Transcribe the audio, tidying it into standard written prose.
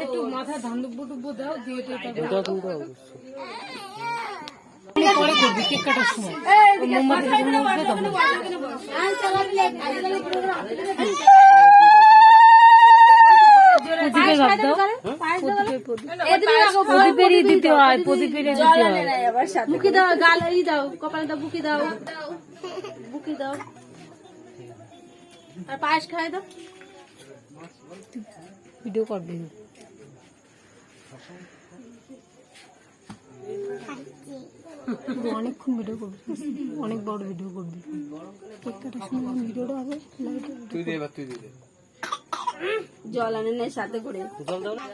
একটু মাথায় ধান ডুব্বো টুব্বো দাও দিয়ে পরে করবি কেক কাটার সময় প্রদীপেরই দিতে হয়, প্রদীপেরই দিতে হয়। বুকি দাও, গাল এই দাও, কপালে দাও, বুকি দাও, বুকি দাও, আর পায়েস খাই দাও। ভিডিও করবি অনেকক্ষণ ভিডিও করবি, অনেক বড় ভিডিও করবি। কেক কাটার সময় ভিডিওটা হবে। তুই দে, এবার তুই দে। জল আনে নেই সাথে করে। জল দাও না।